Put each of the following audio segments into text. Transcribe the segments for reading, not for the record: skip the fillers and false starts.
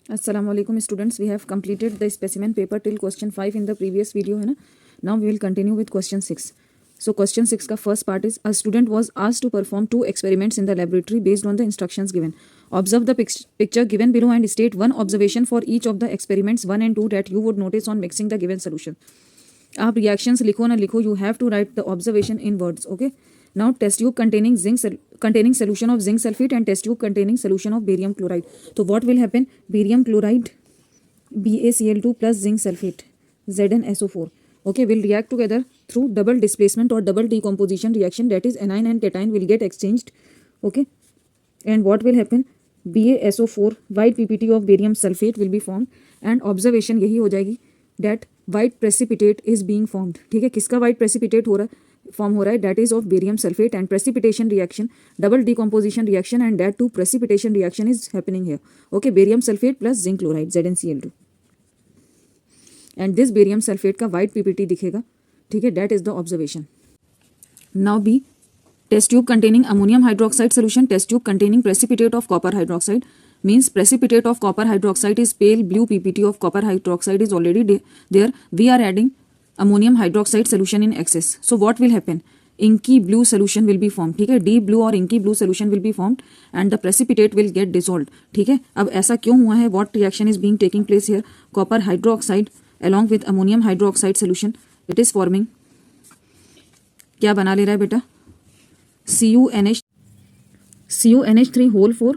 Assalamu alaikum students, we have completed the specimen paper till question 5 in the previous video है ना. Now we will continue with question 6. So question 6 का first part is a student was asked to perform 2 experiments in the laboratory based on the instructions given. Observe the picture given below and state one observation for each of the experiments 1 and 2 that you would notice on mixing the given solution. आप reactions लिखो ना लिखो, you have to write the observation in words. Okay. Now test tube containing solution of zinc sulfate and test tube containing solution of barium chloride. So what will happen? Barium chloride BaCl2 plus zinc sulfate ZnSO4 okay will react together through double displacement or double decomposition reaction, that is anion and cation will get exchanged. Okay, and what will happen? BaSO4 white PPT of barium sulfate will be formed and observation यही हो जाएगी that white precipitate is being formed. ठीक है, किसका white precipitate हो रहा है, form हो रहा है, that is of barium sulfate and precipitation reaction, double decomposition reaction and that too precipitation reaction is happening here. Okay, barium sulfate plus zinc chloride ZnCl2 and this barium sulfate का white PPT दिखेगा. ठीक है, that is the observation. Now B, test tube containing ammonium hydroxide solution, test tube containing precipitate of copper hydroxide, means precipitate of copper hydroxide is pale blue PPT of copper hydroxide is already there. We are adding ammonium hydroxide solution in excess. So what will happen? Inky blue solution will be formed. ठीक है, deep blue और inky blue solution will be formed and the precipitate will get dissolved. ठीक है, अब ऐसा क्यों हुआ है? What reaction is being taking place here? Copper hydroxide along with ammonium hydroxide solution, it is forming, क्या बना ले रहा है बेटा? CuNH3 whole 4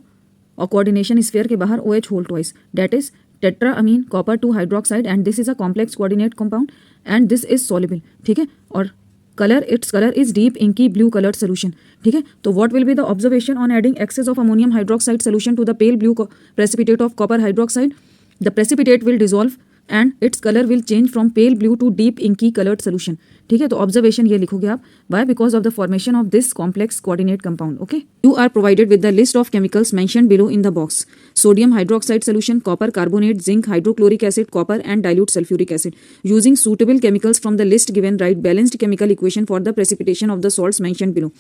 और coordination sphere के बाहर OH whole twice, that is tetraamine copper 2 hydroxide and this is a complex coordinate compound and this is soluble. ठीक है, और color, its color is deep inky blue colored solution. ठीक है, तो what will be the observation on adding excess of ammonium hydroxide solution to the pale blue precipitate of copper hydroxide? The precipitate will dissolve and its color will change from pale blue to deep inky colored solution. ठीक है, तो observation ये लिखोगे आप. Why? Because of the formation of this complex coordinate compound. Okay, you are provided with the list of chemicals mentioned below in the box. Sodium hydroxide solution, copper carbonate, zinc hydrochloric acid, copper and dilute sulfuric acid. Using suitable chemicals from the list given, write balanced chemical equation for the precipitation of the salts mentioned below.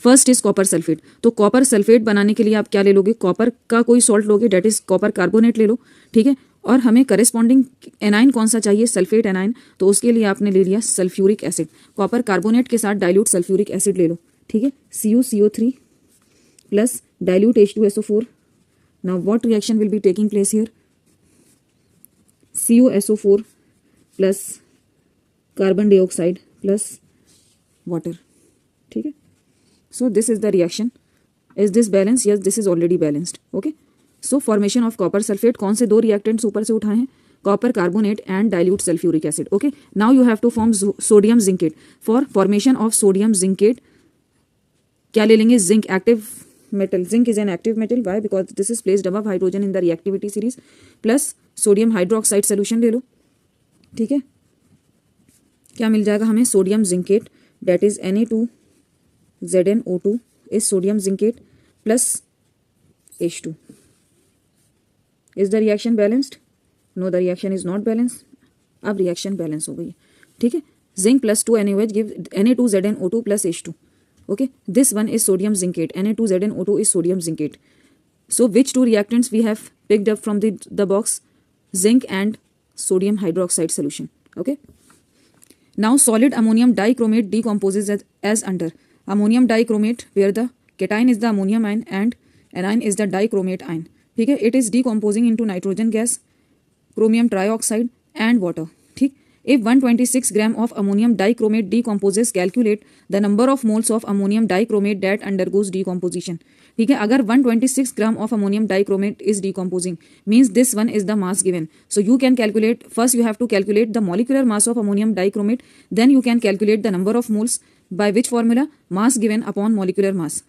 First is copper sulphate. तो copper sulphate बनाने के लिए आप क्या ले लोगे? Copper का कोई सॉल्ट लोगे, डेट इज कॉपर कार्बोनेट ले लो. ठीक है, और हमें करेस्पॉन्डिंग एनाइन कौन सा चाहिए? Sulphate A9. तो उसके लिए आपने ले लिया सल्फ्यूरिक एसिड. कॉपर कार्बोनेट के साथ डाइल्यूट सल्फ्यूरिक एसिड ले लो. ठीक है, CuCO3 plus dilute H2SO4. Now what reaction will be taking place here? CuSO4 plus carbon dioxide plus water. ठीक है, so this is the reaction. Is this balanced? Yes, this is already balanced. Okay, so formation of copper sulfate, कौन से दो reactants ऊपर से उठाए हैं? Copper carbonate and dilute sulfuric acid. Okay, now you have to form sodium zincate. For formation of sodium zincate क्या ले लेंगे? Zinc, active metal. Zinc is an active metal. Why? Because this is placed above hydrogen in the reactivity series. Plus sodium hydroxide solution ले लो. ठीक है, क्या मिल जाएगा हमें? Sodium zincate, that is Na2ZnO2 is sodium zincate plus H2. Is the reaction balanced? No, the reaction is not balanced. अब reaction balance हो गई है. ठीक है, zinc plus 2 NaOH give Na2ZnO2 plus H2. Okay, this one is sodium zincate. Na2ZnO2 is sodium zincate. So which two reactants we have picked up from the box? Zinc and sodium hydroxide solution. Okay, now solid ammonium dichromate decomposes as under. Ammonium dichromate where the cation is the ammonium ion and anion is the dichromate ion. ठीक है, it is decomposing into nitrogen gas, chromium trioxide and water. ठीक, if 126 gram of ammonium dichromate decomposes, calculate the number of moles of ammonium dichromate that undergoes decomposition. ठीक है, अगर 126 gram of ammonium dichromate is decomposing, means this one is the mass given. So you can calculate, first you have to calculate the molecular mass of ammonium dichromate, then you can calculate the number of moles. By which formula? Mass given upon molecular mass.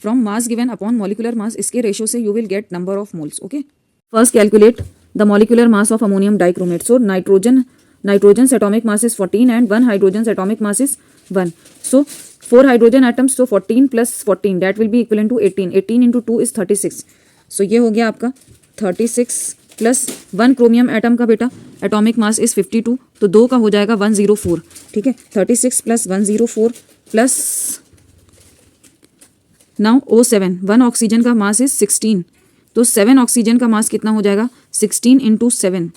From mass given upon molecular mass, इसके ratio से you will get number of moles. Okay. First calculate the molecular mass of ammonium dichromate. So nitrogen's atomic mass is 14 and one hydrogen's atomic mass is 1. So 4 hydrogen atoms, so 14 plus 14 that will be equivalent to 18. 18 into 2 is 36. So ये हो गया आपका 36 plus 1 chromium atom का बेटा atomic mass is 52, तो 2 का हो जाएगा 104. ठीक है, 36 plus 104 plus now O7 1 oxygen का मास इज 16. तो 7 ऑक्सीजन का मास कितना हो जाएगा, 16 इंटू 7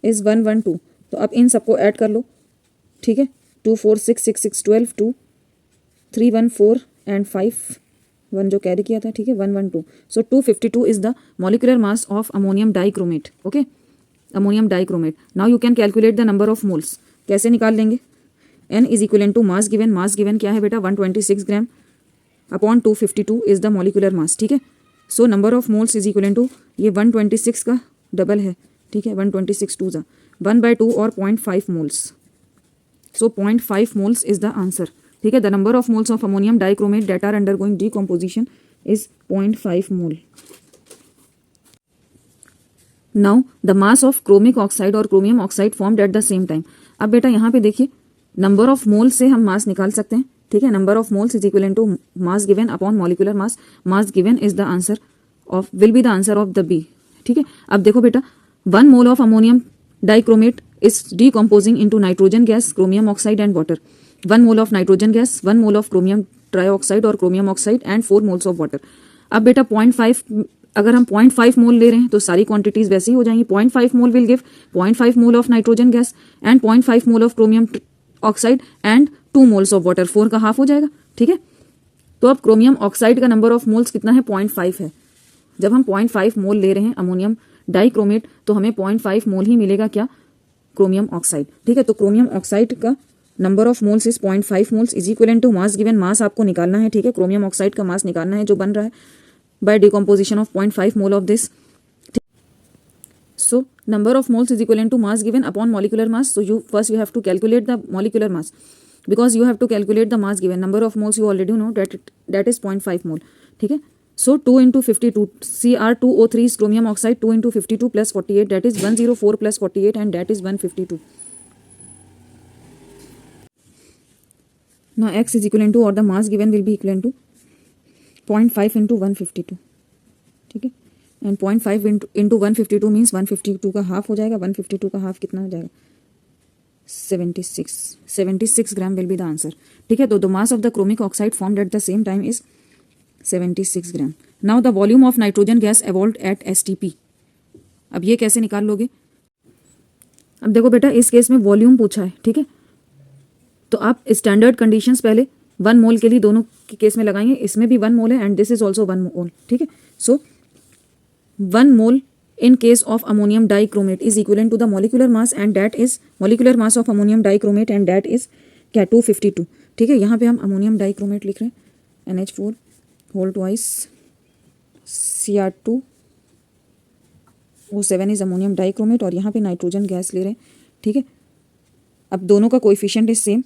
इज़ 112। तो अब इन सबको ऐड कर लो, ठीक है, 2 4 6 6 6 12 2 3 1 4 एंड 5 1 जो कैरी किया था, ठीक है, 112। So 252 is the molecular mass of ammonium dichromate. Okay, ammonium dichromate. Now you can calculate the number of moles. कैसे निकाल लेंगे, n is equal to mass given, mass given क्या है बेटा 126 gram upon 252 is the molecular mass, ठीक है। So number of moles is equal to, ये 126 का डबल है, ठीक है, 126 टू ज़ा 1/2 और 0.5 moles. So 0.5 moles is the answer, ठीक है। The number of moles of ammonium dichromate that are undergoing decomposition is 0.5 mole. Now the mass of chromic oxide और chromium oxide formed at the same time. अब बेटा यहाँ पे देखिए, number of mole से हम मास निकाल सकते हैं, ठीक है। Number of moles is equal to mass given upon molecular mass, mass given is the answer of, will be the answer of the B, ठीक है। अब देखो बेटा, 1 mole of ammonium dichromate is decomposing into nitrogen gas, chromium oxide and water. 1 mole of nitrogen gas, 1 mole of chromium trioxide और chromium oxide and 4 moles of water. अब बेटा 0.5, अगर हम 0.5 मोल ले रहे हैं तो सारी क्वांटिटीज वैसे ही हो जाएंगी। 0.5 mole will give 0.5 mole of nitrogen gas and 0.5 mole of chromium oxide and 2 moles of water, 4 का हाफ हो जाएगा, ठीक है। तो अब क्रोमियम ऑक्साइड का नंबर ऑफ मोल्स कितना है, 0.5 है। जब हम 0.5 मोल ले रहे हैं अमोनियम डाइक्रोमेट तो हमें 0.5 मोल ही मिलेगा, क्या, क्रोमियम ऑक्साइड, ठीक है। तो क्रोमियम ऑक्साइड का number of moles is 0.5 moles is equal to mass given, mass आपको निकालना है, ठीक है। क्रोमियम ऑक्साइड का मास निकालना है जो बन रहा है by decomposition of 0.5 mole of this. So number of moles is equivalent to mass given upon molecular mass. So you have to calculate the molecular mass, because you have to calculate the mass given. Number of moles you already know that is 0.5 mole, ठीक है। So 2 into 52, Cr2O3 is chromium oxide, 2 into 52 plus 48, that is 104 plus 48 and that is 152. Now x is equivalent to, or the mass given will be equivalent to 0.5 into 152, ठीक है। And 0.5 into 152 means 152 का half हो जाएगा। 152 का half कितना हो जाएगा, 76 gram will be the answer, ठीक है। तो the mass of the chromic oxide formed at the same time is 76 gram. Now the volume of nitrogen gas evolved at STP. अब ये कैसे निकाल लोगे, अब देखो बेटा, इस केस में वॉल्यूम पूछा है, ठीक है। तो आप स्टैंडर्ड कंडीशंस पहले 1 मोल के लिए दोनों के केस में लगाएंगे। इसमें भी 1 मोल है एंड दिस इज ऑल्सो 1 मोल, ठीक है। सो 1 mole in case of ammonium dichromate is equivalent to the molecular mass and that is molecular mass of ammonium dichromate and that is क्या, 252, ठीक है। यहाँ पे हम अमोनियम डाइक्रोमेट लिख रहे हैं, NH4 whole twice Cr2O7 is ammonium dichromate, और यहाँ पे नाइट्रोजन गैस ले रहे हैं, ठीक है। अब दोनों का coefficient is same.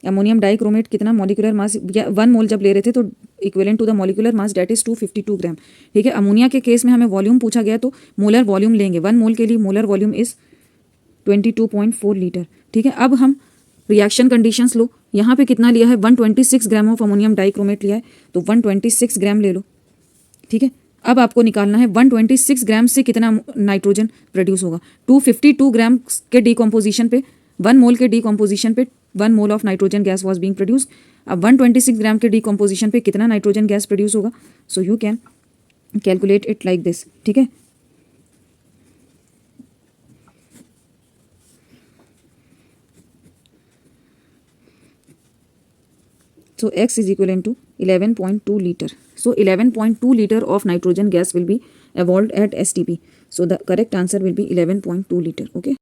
Ammonium dichromate कितना मॉलिकुलर मास, 1 मोल जब ले रहे थे तो equivalent to the molecular mass that is 252 gram, ठीक है। अमोनिया के केस में हमें वॉल्यूम पूछा गया तो मोलर वॉल्यूम लेंगे। 1 मोल के लिए मोलर वॉल्यूम इज 22.4 लीटर, ठीक है। अब हम रिएक्शन कंडीशंस लो, यहाँ पे कितना लिया है, 126 ग्राम ऑफ अमोनियम डाइक्रोमेट लिया है तो 126 ग्राम ले लो, ठीक है। अब आपको निकालना है 126 ग्राम से कितना नाइट्रोजन प्रोड्यूस होगा। 252 ग्राम के डीकम्पोजिशन पे, 1 मोल के डीकम्पोजिशन पे 1 mole of nitrogen gas was being produce. अब 126 ग्राम के डीकम्पोजिशन पे कितना नाइट्रोजन गैस प्रोड्यूस होगा, so you can calculate it like this, ठीक है। So x is equivalent to 11.2 liter. So 11.2 liter of nitrogen gas will be evolved at STP. So the correct answer will be 11.2 liter. Okay.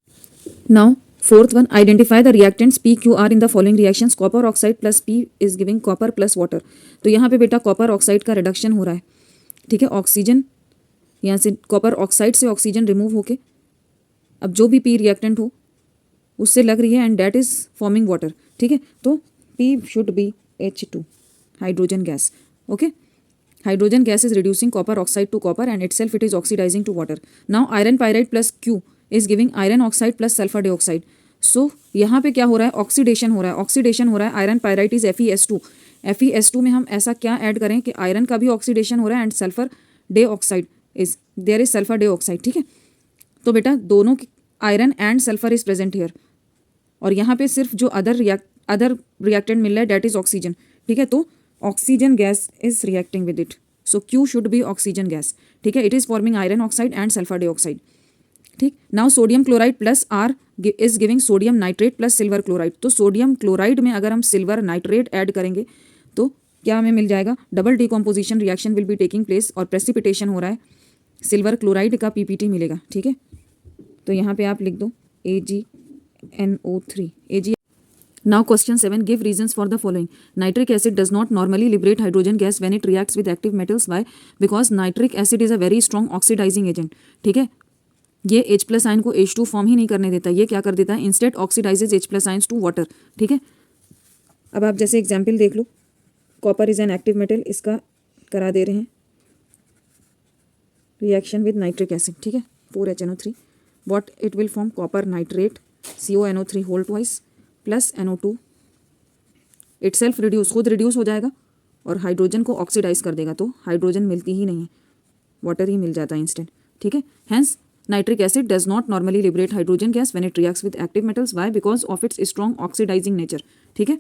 Now fourth one, identify the reactants PQR in the following reactions. Copper oxide plus P is giving copper plus water. तो यहाँ पे बेटा copper oxide का reduction हो रहा है, ठीक है। ऑक्सीजन यहाँ से कॉपर ऑक्साइड से ऑक्सीजन रिमूव होके अब जो भी P रिएक्टेंट हो उससे लग रही है and that is forming water, ठीक है। तो P शुड बी H2, hydrogen gas. Okay, hydrogen gas is reducing copper oxide to copper and itself it is oxidizing to water. Now iron pyrite plus Q is giving iron oxide plus sulfur dioxide. So यहाँ पे क्या हो रहा है, oxidation हो रहा है, oxidation हो रहा है। Iron pyrite is FeS2, FeS2 में हम ऐसा क्या ऐड करें कि आयरन का भी ऑक्सीडेशन हो रहा है and sulphur dioxide is there is sulphur dioxide, ठीक है। तो बेटा दोनों iron and sulphur is present here, और यहाँ पे सिर्फ जो अदर रिएक्टेंट मिल रहा है डेट इज ऑक्सीजन, ठीक है। तो oxygen gas is reacting with it, so Q should be oxygen gas, ठीक है. It is forming iron oxide and sulphur dioxide, ठीक. Now sodium chloride plus R is giving sodium nitrate plus silver chloride. तो sodium chloride में अगर हम silver nitrate add करेंगे तो क्या हमें मिल जाएगा, double decomposition reaction will be taking place और प्रेसिपिटेशन हो रहा है, सिल्वर क्लोराइड का PPT मिलेगा, ठीक है. तो यहाँ पे आप लिख दो AgNO3 Ag. Now question 7, give reasons for the following. Nitric acid does not normally liberate hydrogen gas when it reacts with active metals. Why? Because nitric acid is a very strong oxidizing agent, ठीक है. ये H plus ion को H2 form ही नहीं करने देता, ये क्या कर देता है, instead oxidises H plus ions to water, ठीक है. अब आप जैसे एग्जाम्पल देख लो, copper is an active metal, इसका करा दे रहे हैं रिएक्शन विद नाइट्रिक एसिड, ठीक है, 4HNO3. What it will form, copper nitrate CONO3 whole twice plus NO2 itself reduce, खुद रिड्यूस हो जाएगा और हाइड्रोजन को ऑक्सीडाइज कर देगा, तो हाइड्रोजन मिलती ही नहीं है, वाटर ही मिल जाता है इंस्टेंट, ठीक है. Hence nitric acid does not normally liberate hydrogen gas when it reacts with active metals. Why? Because of its strong oxidising nature, ठीक है.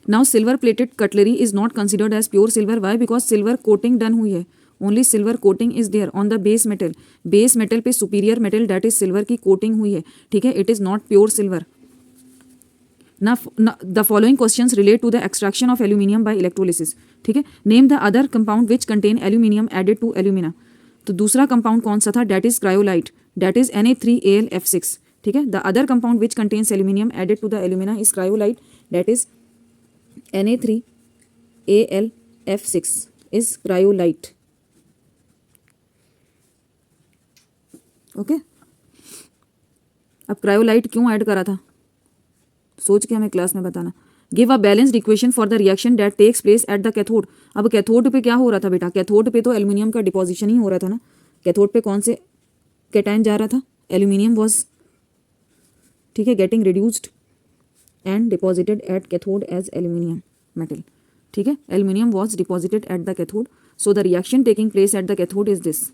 Now silver plated cutlery is not considered as pure silver. Why? Because silver coating done हुई है, only silver coating is there on the base metal, base metal पे superior metal that is silver की coating हुई है, ठीक है. It is not pure silver. Now the following questions relate to the extraction of aluminium by electrolysis, ठीक है. Name the other compound which contain aluminium added to alumina. तो दूसरा compound कौन सा था, that is cryolite, that is Na3AlF6, ठीक है. The other compound which contains aluminium added to the alumina is cryolite, that is Na3AlF6 is cryolite, okay. अब cryolite क्यों add करा था, सोच के हमें क्लास में बताना. Give a balanced equation for the reaction that takes place at the cathode. अब कैथोड पे क्या हो रहा था बेटा, कैथोड पे तो एल्यूमिनियम का डिपोजिशन ही हो रहा था ना. कैथोड पे कौन से कैटायन जा रहा था, एल्यूमिनियम वाज, ठीक है, getting reduced and deposited at cathode as aluminium metal, ठीक है. Aluminium was deposited at the cathode, so the reaction taking place at the cathode is this,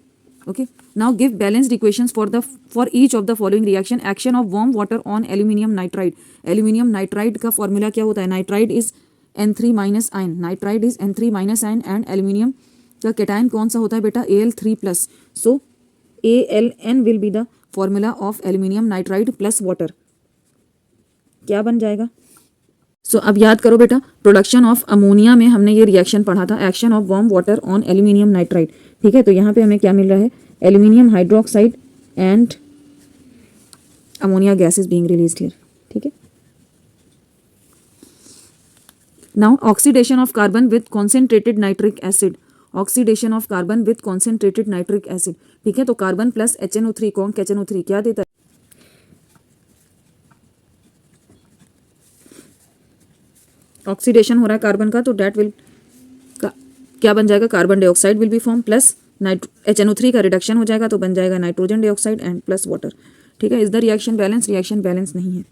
okay. Now give balanced equations for each of the following reaction. Action of warm water on aluminium nitride. Aluminium nitride का formula क्या होता है, nitride is N3 minus ion, nitride is N3 minus ion and aluminium का cation कौन सा होता है बेटा, Al3 plus. So ALN will be the formula of aluminium nitride plus water. क्या बन जाएगा, सो अब याद करो बेटा, प्रोडक्शन ऑफ अमोनिया में हमने ये रिएक्शन पढ़ा था, action of warm water on aluminium nitride, ठीक है. तो यहाँ पे हमें क्या मिल रहा है, aluminium hydroxide and ammonia gas is being released here, ठीक है. Now oxidation of carbon with concentrated nitric acid, oxidation of carbon with concentrated nitric acid, ठीक है. तो कार्बन प्लस HNO3 कौन, HNO3 क्या देता है, ऑक्सीडेशन हो रहा है कार्बन का, तो डेट विल क्या बन जाएगा, carbon dioxide will be form plus HNO3 का रिडक्शन हो जाएगा तो बन जाएगा nitrogen dioxide and plus water, ठीक है. Is the reaction balance, reaction balance नहीं है,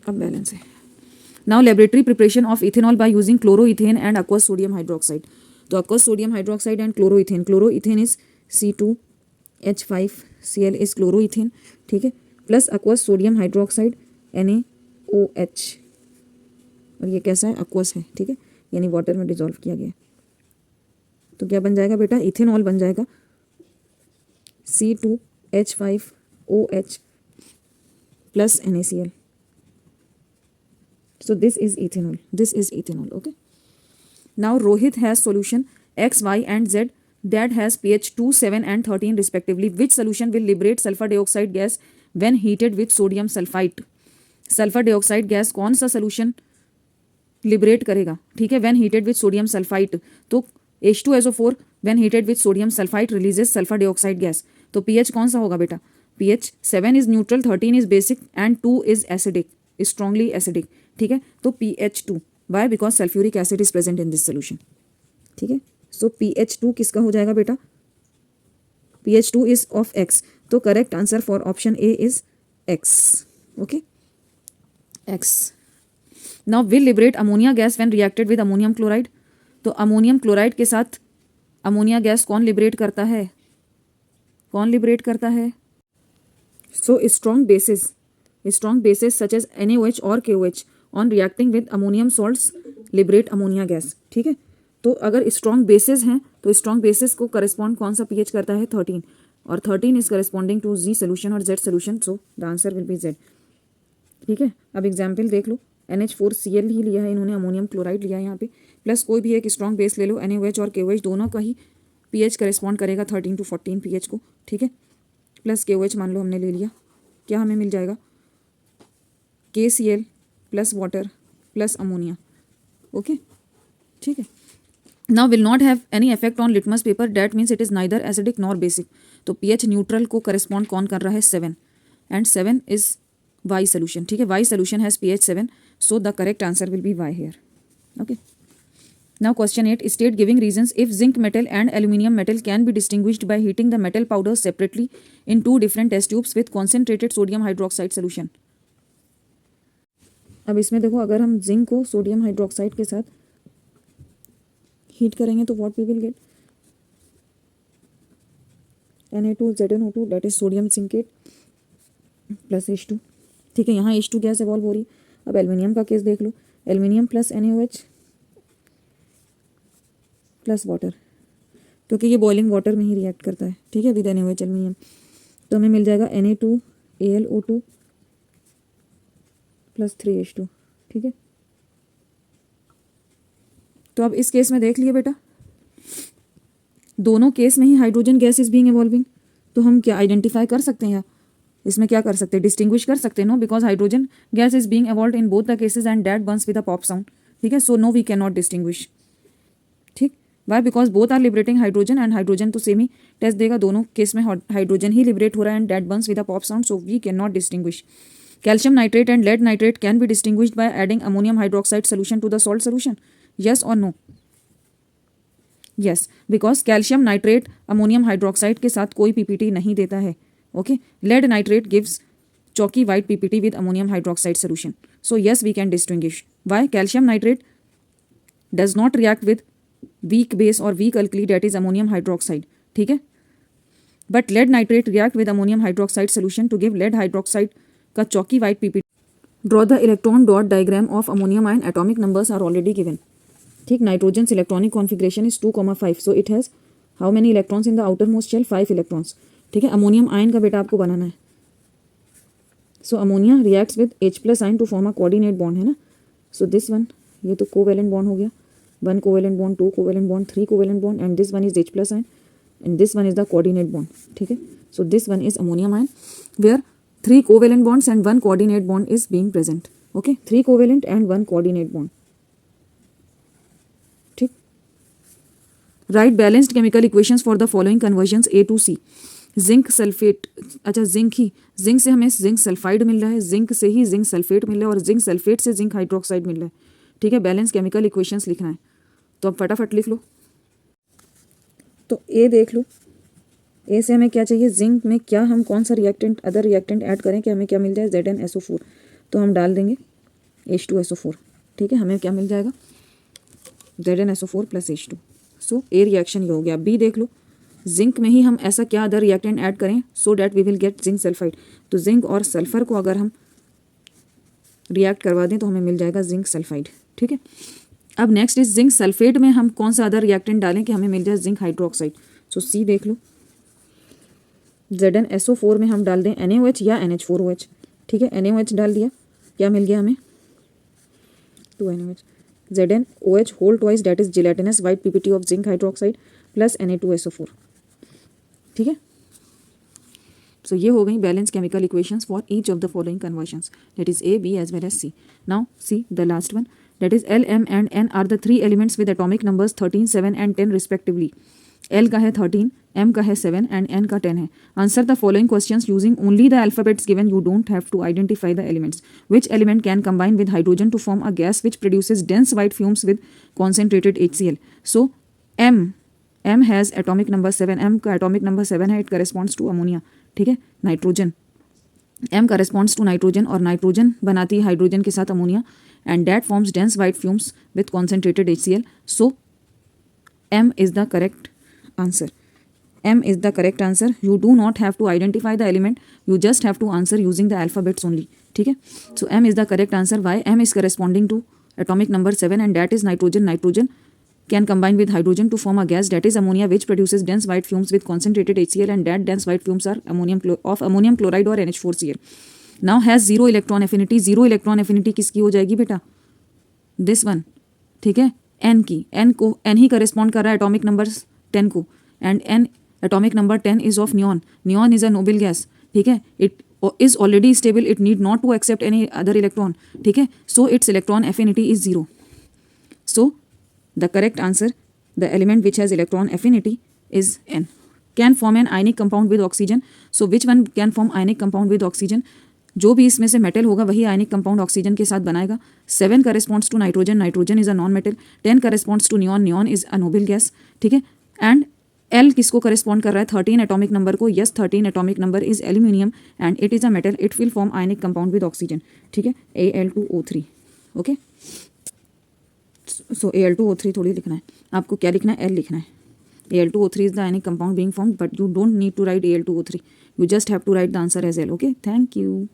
अब बैलेंस है. Now laboratory preparation of ethanol by using chloroethane and aqueous sodium hydroxide. तो aqueous sodium hydroxide and chloroethane, chloroethane is C2H5Cl is chloroethane, ठीक है, plus aqueous sodium hydroxide NaOH, और ये कैसा है, aqueous है, ठीक है, यानी वाटर में डिजोल्व किया गया. तो क्या बन जाएगा बेटा, इथेनॉल बन जाएगा C2H5OH plus NaCl. So this is ethanol. This is ethanol. Okay. Now Rohit has solution X, Y, and Z that has pH 2, 7, and 13 respectively. Which solution will liberate sulfur dioxide gas when heated with sodium sulfite? Sulfur dioxide gas कौन सा solution liberate करेगा, ठीक है, when heated with sodium sulfite. तो H2SO4 when heated with sodium sulfite releases sulfur dioxide gas. तो pH कौन सा होगा बेटा, pH 7 is neutral, 13 is basic and 2 is acidic, strongly acidic, ठीक है. तो pH2, why? Because sulfuric acid is present in this solution, ठीक है. So pH2 किसका हो जाएगा बेटा, pH2 is of X. तो correct answer for option A is X, okay, X. Now will liberate ammonia gas when reacted with ammonium chloride. तो ammonium chloride के साथ अमोनिया गैस कौन लिबरेट करता है, कौन लिबरेट करता है, so strong bases such as NaOH और KOH on reacting with ammonium salts liberate ammonia gas, ठीक है। तो अगर स्ट्रॉन्ग बेसिस हैं तो स्ट्रॉन्ग बेसिस को करस्पॉन्ड कौन सा पीएच करता है 13, और 13 is corresponding to G solution और Z solution, so the answer will be Z, ठीक है। अब एग्जाम्पल देख लो, NH4Cl ही लिया है इन्होंने, अमोनियम क्लोराइड लिया है यहाँ पे, प्लस कोई भी एक स्ट्रॉन्ग बेस ले लो, NaOH और KOH दोनों का ही पीएच करस्पॉन्ड करेगा 13 to 14 पीएच को, ठीक है। प्लस KOH मान लो हमने ले लिया, क्या हमें मिल जाएगा KCl plus water plus ammonia, okay, ठीक है। Now will not have any effect on litmus paper, that means it is neither acidic nor basic. तो पीएच न्यूट्रल को करस्पॉन्ड कौन कर रहा है 7, एंड 7 इज वाई सोल्यूशन, ठीक है। Y solution has pH 7, so the correct answer will be Y here, okay. Now question 8, state giving reasons if zinc metal and aluminium metal can be distinguished by heating the metal powder separately in 2 different test tubes with concentrated sodium hydroxide solution. अब इसमें देखो, अगर हम zinc को sodium hydroxide के साथ heat करेंगे तो what we will get Na2ZnO2 that is sodium zincate plus H2, ठीक है। यहाँ H2 गैस इवॉल्व हो रही है। अब एल्यूमिनियम का केस देख लो, aluminium plus NaOH plus water, क्योंकि ये बॉइलिंग वाटर में ही रिएक्ट करता है, ठीक है, विद NaOH एल्यूमिनियम, तो हमें मिल जाएगा Na2AlO2 प्लस 3H2, ठीक है। तो अब इस केस में देख लिए बेटा, दोनों केस में ही hydrogen gas is being evolving, तो हम क्या आइडेंटिफाई कर सकते हैं, इसमें क्या कर सकते हैं, डिस्टिंग्विश कर सकते हैं, no, because hydrogen gas is being evolved in both the cases and that burns with a pop sound, ठीक है। So no we can not distinguish, ठीक। Why, because both are liberating hydrogen, and hydrogen तो same ही test देगा, दोनों case में hydrogen ही liberate हो रहा है and that burns with a pop sound, so we can not distinguish. Calcium nitrate and lead nitrate can be distinguished by adding ammonium hydroxide solution to the salt solution, yes or no? Yes, because calcium nitrate ammonium hydroxide के साथ कोई PPT नहीं देता है, okay. Lead nitrate gives chalky white PPT with ammonium hydroxide solution, so yes we can distinguish. Why? Calcium nitrate does not react with weak base or weak alkali, that is ammonium hydroxide, ठीक है, but lead nitrate react with ammonium hydroxide solution to give lead hydroxide का chalky white PPT. Draw the electron dot diagram of ammonium ion, atomic numbers are already given, ठीक। Nitrogen electronic configuration is 2,5, so it has how many electrons in the outer most shell, 5 electrons, ठीक है। Ammonium ion का बेटा आपको बनाना है, so ammonia reacts with H+ ion to form a coordinate bond, है ना। सो दिस वन, ये तो कोवेलेंट बॉन्ड हो गया, 1 covalent bond, 2 covalent bond, 3 covalent bond, and this one is H+ ion and this one is the coordinate bond, ठीक है। So this one is ammonium ion where 3 covalent bonds and 1 coordinate bond is being present, okay. 3 covalent and 1 coordinate bond, ठीक। Write balanced chemical equations for the following conversions A to C। Zinc sulphate, अच्छा zinc से हमें zinc sulphide मिल रहा है, zinc से ही zinc sulphate मिल रहा है, और जिंक सल्फेट से जिंक हाइड्रोक्साइड मिल रहा है, ठीक है। बैलेंस केमिकल इक्वेशंस लिखना है, तो अब फटाफट लिख लो। तो ए देख लो, ए से हमें क्या चाहिए, जिंक में क्या हम कौन सा रिएक्टेंट, अदर रिएक्टेंट ऐड करें कि हमें क्या मिल जाए, ZnSO4, तो हम डाल देंगे H2SO4, ठीक है। हमें क्या मिल जाएगा, ZnSO4 प्लस H2, सो ए रिएक्शन ये हो गया। बी देख लो, जिंक में ही हम ऐसा क्या अदर रिएक्टेंट ऐड करें so that we will get zinc sulphide, तो जिंक और सल्फर को अगर हम रिएक्ट करवा दें तो हमें मिल जाएगा जिंक सल्फाइड, ठीक है। अब नेक्स्ट इज जिंक सल्फेट में हम कौन सा अदर रिएक्टेंट डालें कि हमें मिल जाए जिंक हाइड्रोक्साइड, सो सी देख लो, ZnSO4 में हम डाल दें NaOH या NH4OH, ठीक है। NaOH डाल दिया, क्या मिल गया हमें, 2 NaOH, ZnOH whole twice that is gelatinous white PPT of zinc hydroxide plus Na2SO4, ठीक है। सो ये हो गई balance chemical equations for each of the following conversions, that is A, B as well as C। Now see the last one, that is L, M and N are the 3 elements with atomic numbers 13, 7 and 10 respectively. L का है 13, M का है 7 and N का 10 है। Answer the following questions using only the alphabets given, you don't have to identify the elements. Which element can combine with hydrogen to form a gas which produces dense white fumes with concentrated HCl। So M has atomic number 7, M का atomic number 7 है, it corresponds to ammonia, ठीक है। Nitrogen, M corresponds to nitrogen, और nitrogen बनाती है hydrogen के साथ ammonia, and that forms dense white fumes with concentrated HCl, so M is the correct answer. M is the correct answer. You do not have to identify the element. You just have to answer using the alphabets only. ठीक है. So M is the correct answer. Why? M is corresponding to atomic number 7, and that is nitrogen. Nitrogen can combine with hydrogen to form a gas, that is ammonia, which produces dense white fumes with concentrated HCl, and that dense white fumes are ammonium chloride or NH4Cl. Now has zero electron affinity. Zero electron affinity किसकी हो जाएगी बेटा? This one, ठीक है, N की. N ही correspond कर रहा है atomic number 10 को, and N atomic number 10 is of neon. Neon is a noble gas, ठीक है. It is already stable. It need not to accept any other electron, ठीक है. So its electron affinity is 0. So the correct answer, the element which has electron affinity is N. Can form an ionic compound with oxygen. So which one can form ionic compound with oxygen? जो भी इसमें से metal होगा वही ionic compound oxygen के साथ बनाएगा. 7 corresponds to nitrogen. Nitrogen is a non metal. 10 corresponds to neon. Neon is a noble gas, ठीक है. एंड L किसको करेस्पॉन्ड कर रहा है? 13 एटॉमिक नंबर को. Yes, 13 atomic number is aluminium and it is a metal. It will form ionic compound with oxygen, ठीक है. Al2O3. Okay, सो Al2O3 थोड़ी लिखना है आपको. क्या लिखना है? L लिखना है. Al2O3 is the ionic compound being formed, but you don't need to write Al2O3. You just have to write the answer as L. Okay, thank you.